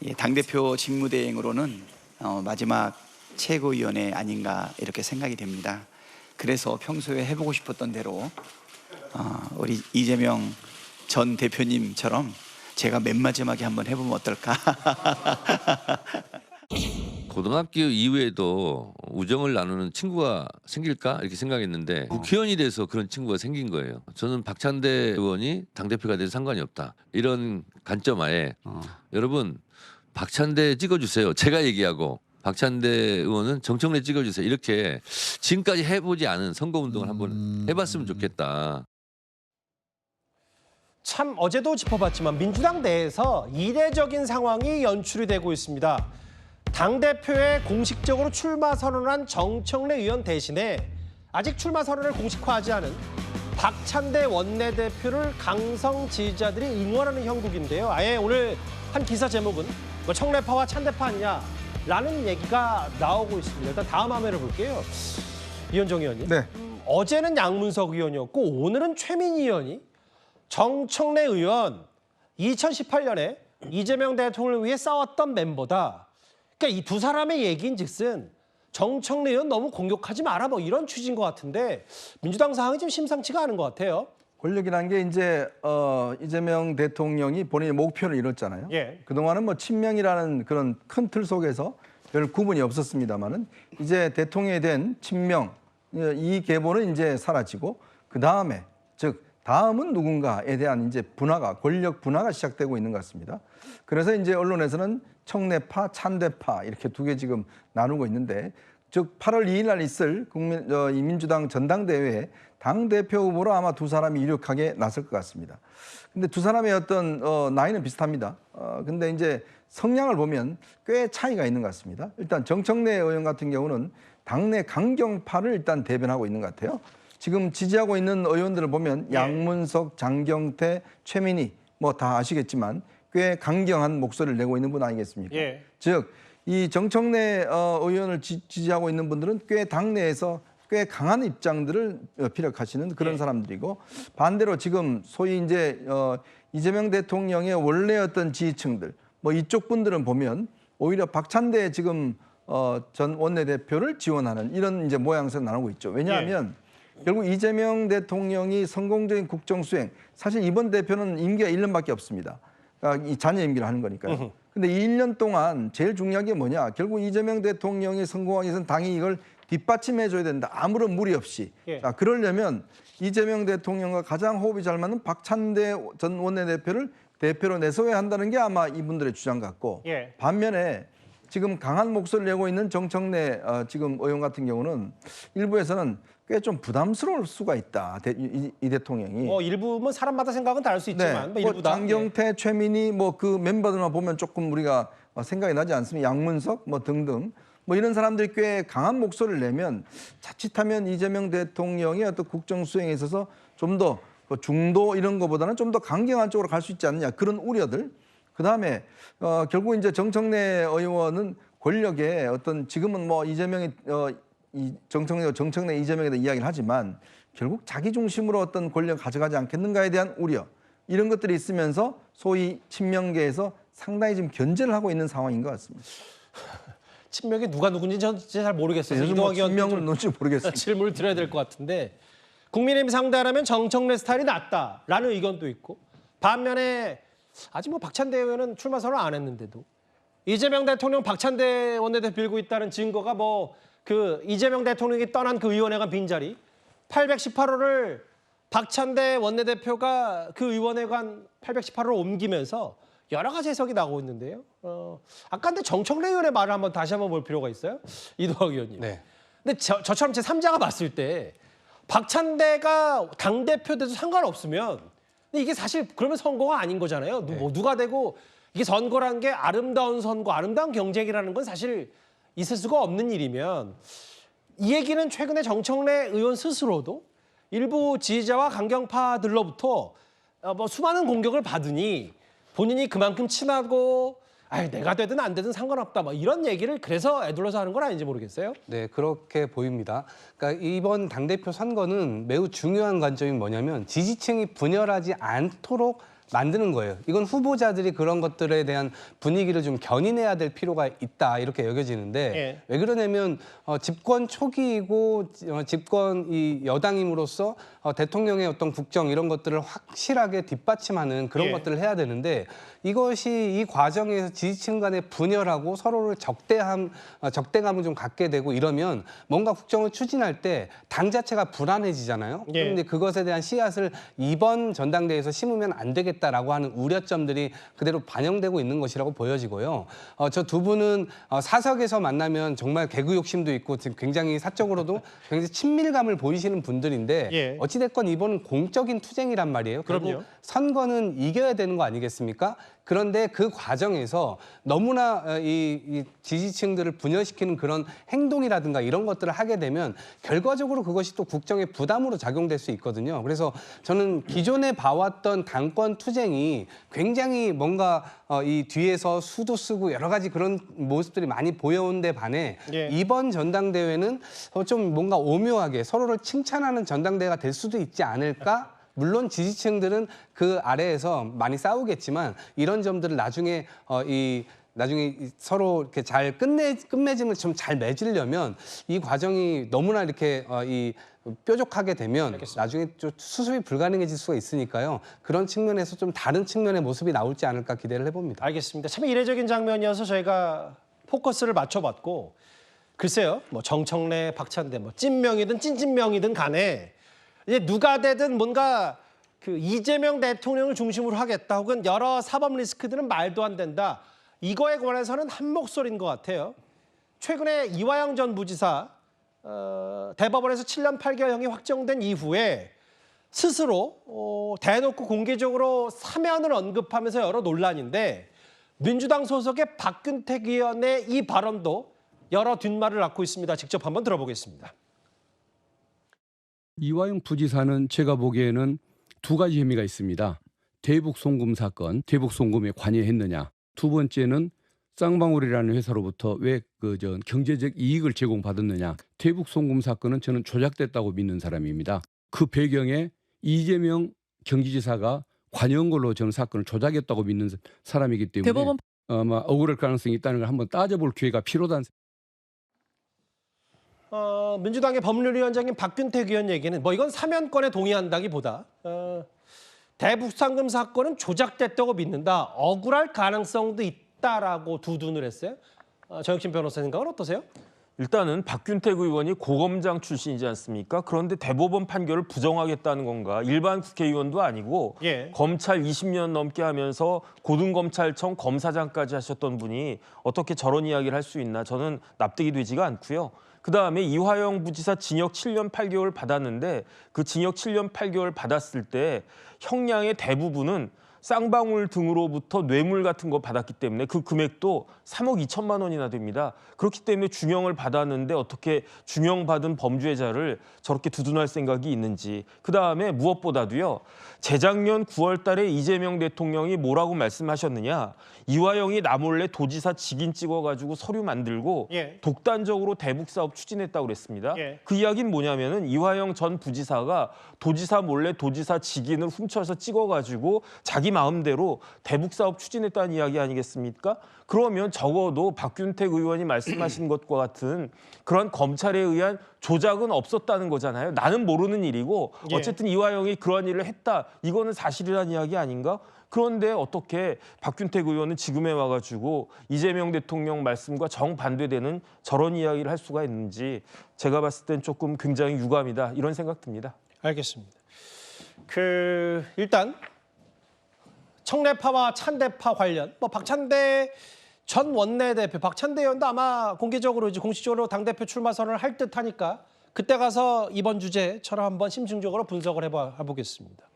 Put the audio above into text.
예, 당대표 직무대행으로는 마지막 최고위원회 아닌가 이렇게 생각이 됩니다. 그래서 평소에 해보고 싶었던 대로 우리 이재명 전 대표님처럼 제가 맨 마지막에 한번 해보면 어떨까? 고등학교 이후에도 우정을 나누는 친구가 생길까 이렇게 생각했는데 국회의원이 돼서 그런 친구가 생긴 거예요. 저는 박찬대 의원이 당대표가 돼도 상관이 없다. 이런 관점하에 여러분 박찬대 찍어주세요. 제가 얘기하고 박찬대 의원은 정청래 찍어주세요. 이렇게 지금까지 해보지 않은 선거운동을 한번 해봤으면 좋겠다. 참 어제도 짚어봤지만 민주당 내에서 이례적인 상황이 연출이 되고 있습니다. 당대표에 공식적으로 출마 선언한 정청래 의원 대신에 아직 출마 선언을 공식화하지 않은 박찬대 원내대표를 강성 지지자들이 응원하는 형국인데요. 아예 오늘 한 기사 제목은 뭐 청래파와 찬대파 아니냐라는 얘기가 나오고 있습니다. 일단 다음 화면을 볼게요. 이현정 의원님. 네. 어제는 양문석 의원이었고 오늘은 최민희 의원이 정청래 의원 2018년에 이재명 대통령을 위해 싸웠던 멤버다. 그러니까 이 두 사람의 얘기인즉슨 정청래 의원 너무 공격하지 마라 뭐 이런 취지인 것 같은데 민주당 상황이 좀 심상치가 않은 것 같아요. 권력이란 게 이제 이재명 대통령이 본인의 목표를 이뤘잖아요. 예. 그동안은 뭐 친명이라는 그런 큰 틀 속에서 별 구분이 없었습니다만은 이제 대통령이 된 친명 이 계보는 이제 사라지고 그 다음에 즉 다음은 누군가에 대한 이제 분화가 권력 분화가 시작되고 있는 것 같습니다. 그래서 이제 언론에서는 청래파, 찬대파 이렇게 두 개 지금 나누고 있는데 즉 8월 2일 날 있을 이 민주당 전당대회에 당대표 후보로 아마 두 사람이 유력하게 나설 것 같습니다. 근데 두 사람의 어떤 나이는 비슷합니다. 근데 이제 성향을 보면 꽤 차이가 있는 것 같습니다. 일단 정청래 의원 같은 경우는 당내 강경파를 일단 대변하고 있는 것 같아요. 지금 지지하고 있는 의원들을 보면 양문석, 장경태, 최민희 뭐 다 아시겠지만 꽤 강경한 목소리를 내고 있는 분 아니겠습니까? 예. 즉 이 정청래 의원을 지지하고 있는 분들은 꽤 당내에서 꽤 강한 입장들을 피력하시는 그런 사람들이고 반대로 지금 소위 이제 이재명 대통령의 원래 어떤 지지층들 뭐 이쪽 분들은 보면 오히려 박찬대 지금 전 원내대표를 지원하는 이런 이제 모양새를 나누고 있죠. 왜냐하면 결국 이재명 대통령이 성공적인 국정 수행 사실 이번 대표는 임기가 1년밖에 없습니다. 그러니까 이 잔여 임기를 하는 거니까요. 근데 이 1년 동안 제일 중요한 게 뭐냐? 결국 이재명 대통령이 성공하기 위해서는 당이 이걸 뒷받침해 줘야 된다. 아무런 무리 없이. 자, 그러려면 이재명 대통령과 가장 호흡이 잘 맞는 박찬대 전 원내대표를 대표로 내세워야 한다는 게 아마 이분들의 주장 같고 반면에 지금 강한 목소리를 내고 있는 정청래 지금 의원 같은 경우는 일부에서는 꽤 좀 부담스러울 수가 있다. 이 대통령이. 일부면 사람마다 생각은 다를 수 있지만 뭐 일부다. 장경태, 최민희 뭐 그 멤버들만 보면 조금 우리가 생각이 나지 않습니까? 양문석 뭐 등등 뭐 이런 사람들이 꽤 강한 목소리를 내면 자칫하면 이재명 대통령의 어떤 국정 수행에 있어서 좀 더 중도 이런 거보다는 좀 더 강경한 쪽으로 갈 수 있지 않느냐 그런 우려들. 그다음에 결국 이제 정청래 의원은 권력의 어떤 지금은 뭐 이재명이 정청래 이재명에 대한 이야기를 하지만 결국 자기 중심으로 어떤 권력을 가져가지 않겠는가에 대한 우려 이런 것들이 있으면서 소위 친명계에서 상당히 지금 견제를 하고 있는 상황인 것 같습니다. 친명이 누가 누군지 전 진짜 잘 모르겠어요. 요즘 뭐 친명을 놓지 모르겠습니다. 질문을 드려야 될 것 같은데 국민의힘 상대하라면 정청래 스타일이 낫다라는 의견도 있고 반면에 아직 뭐 박찬대 의원은 출마 선언 안 했는데도 이재명 대통령 박찬대 원내대표 빌고 있다는 증거가 뭐 그 이재명 대통령이 떠난 그 의원회관 빈자리 818호를 박찬대 원내대표가 그 의원회관 818호로 옮기면서 여러 가지 해석이 나오고 있는데요. 아까 근데 정청래 의원의 말을 다시 한번 볼 필요가 있어요. 이도학 의원님. 네. 근데 저처럼 제3자가 봤을 때 박찬대가 당대표 돼도 상관없으면 근데 이게 사실 그러면 선거가 아닌 거잖아요. 뭐 누가 되고 이게 선거라는 게 아름다운 선거, 아름다운 경쟁이라는 건 사실 있을 수가 없는 일이면 이 얘기는 최근에 정청래 의원 스스로도 일부 지지자와 강경파들로부터 뭐 수많은 공격을 받으니 본인이 그만큼 친하고 내가 되든 안 되든 상관없다 뭐 이런 얘기를 그래서 애둘러서 하는 건 아닌지 모르겠어요. 네, 그렇게 보입니다. 그러니까 이번 당대표 선거는 매우 중요한 관점이 뭐냐면 지지층이 분열하지 않도록 만드는 거예요. 이건 후보자들이 그런 것들에 대한 분위기를 좀 견인해야 될 필요가 있다 이렇게 여겨지는데 예. 왜 그러냐면 집권 초기이고 집권 이 여당임으로써 대통령의 어떤 국정 이런 것들을 확실하게 뒷받침하는 그런 예. 것들을 해야 되는데 이것이 이 과정에서 지지층 간의 분열하고 서로를 적대감을 좀 갖게 되고 이러면 뭔가 국정을 추진할 때 당 자체가 불안해지잖아요. 예. 그런데 그것에 대한 씨앗을 이번 전당대회에서 심으면 안 되겠다라고 하는 우려점들이 그대로 반영되고 있는 것이라고 보여지고요. 저 두 분은 사석에서 만나면 정말 개그 욕심도 있고 지금 굉장히 사적으로도 굉장히 친밀감을 보이시는 분들인데 예. 어찌됐건 이번은 공적인 투쟁이란 말이에요. 그럼요. 결국 선거는 이겨야 되는 거 아니겠습니까? 그런데 그 과정에서 너무나 이 지지층들을 분열시키는 그런 행동이라든가 이런 것들을 하게 되면 결과적으로 그것이 또 국정의 부담으로 작용될 수 있거든요. 그래서 저는 기존에 봐왔던 당권 투쟁이 굉장히 뭔가 이 뒤에서 수도 쓰고 여러 가지 그런 모습들이 많이 보여온 데 반해 예. 이번 전당대회는 좀 뭔가 오묘하게 서로를 칭찬하는 전당대회가 될 수도 있지 않을까? 물론 지지층들은 그 아래에서 많이 싸우겠지만 이런 점들을 나중에 서로 이렇게 잘 끝맺음을 좀 잘 맺으려면 이 과정이 너무나 이렇게 이 뾰족하게 되면 나중에 좀 수습이 불가능해질 수가 있으니까요. 그런 측면에서 좀 다른 측면의 모습이 나올지 않을까 기대를 해봅니다. 알겠습니다. 참 이례적인 장면이어서 저희가 포커스를 맞춰봤고 글쎄요. 뭐 정청래, 박찬대, 뭐 찐명이든 찐찐명이든 간에 이제 누가 되든 뭔가 그 이재명 대통령을 중심으로 하겠다 혹은 여러 사법 리스크들은 말도 안 된다. 이거에 관해서는 한 목소리인 것 같아요. 최근에 이화영 전 부지사 대법원에서 7년 8개월형이 확정된 이후에 스스로 대놓고 공개적으로 사면을 언급하면서 여러 논란인데 민주당 소속의 박균택 의원의 이 발언도 여러 뒷말을 낳고 있습니다. 직접 한번 들어보겠습니다. 이화영 부지사는 제가 보기에는 두 가지 혐의가 있습니다. 대북 송금 사건, 대북 송금에 관여했느냐. 두 번째는 쌍방울이라는 회사로부터 왜 경제적 이익을 제공받았느냐. 대북 송금 사건은 저는 조작됐다고 믿는 사람입니다. 그 배경에 이재명 경기지사가 관여한 걸로 저는 사건을 조작했다고 믿는 사람이기 때문에 대법원 아마 억울할 가능성이 있다는 걸 한번 따져볼 기회가 필요하다는 민주당의 법률위원장인 박균택 의원 얘기는 뭐 이건 사면권에 동의한다기보다 대북상금 사건은 조작됐다고 믿는다. 억울할 가능성도 있다라고 두둔을 했어요. 정혁신 변호사 생각은 어떠세요? 일단은 박균택 의원이 고검장 출신이지 않습니까? 그런데 대법원 판결을 부정하겠다는 건가? 일반 국회의원도 아니고 예. 검찰 20년 넘게 하면서 고등검찰청 검사장까지 하셨던 분이 어떻게 저런 이야기를 할 수 있나? 저는 납득이 되지가 않고요. 그다음에 이화영 부지사 징역 7년 8개월 받았는데 그 징역 7년 8개월 받았을 때 형량의 대부분은 쌍방울 등으로부터 뇌물 같은 거 받았기 때문에 그 금액도 3억 2천만 원이나 됩니다. 그렇기 때문에 중형을 받았는데 어떻게 중형받은 범죄자를 저렇게 두둔할 생각이 있는지. 그다음에 무엇보다도요. 재작년 9월 달에 이재명 대통령이 뭐라고 말씀하셨느냐. 이화영이 나 몰래 도지사 직인 찍어가지고 서류 만들고 예. 독단적으로 대북 사업 추진했다고 그랬습니다. 예. 그 이야기는 뭐냐면은 이화영 전 부지사가 도지사 몰래 도지사 직인을 훔쳐서 찍어가지고 자기 마음대로 대북 사업 추진했다는 이야기 아니겠습니까? 그러면 적어도 박균택 의원이 말씀하신 것과 같은 그런 검찰에 의한 조작은 없었다는 거잖아요. 나는 모르는 일이고 예. 어쨌든 이화영이 그런 일을 했다. 이거는 사실이라는 이야기 아닌가? 그런데 어떻게 박균택 의원은 지금에 와가지고 이재명 대통령 말씀과 정반대되는 저런 이야기를 할 수가 있는지 제가 봤을 땐 조금 굉장히 유감이다. 이런 생각 듭니다. 알겠습니다. 일단 청래파와 찬대파 관련 박찬대 전 원내대표 박찬대 의원도 아마 공개적으로 이제 공식적으로 당대표 출마 선언을 할 듯하니까 그때 가서 이번 주제처럼 한번 심층적으로 분석을 해보겠습니다.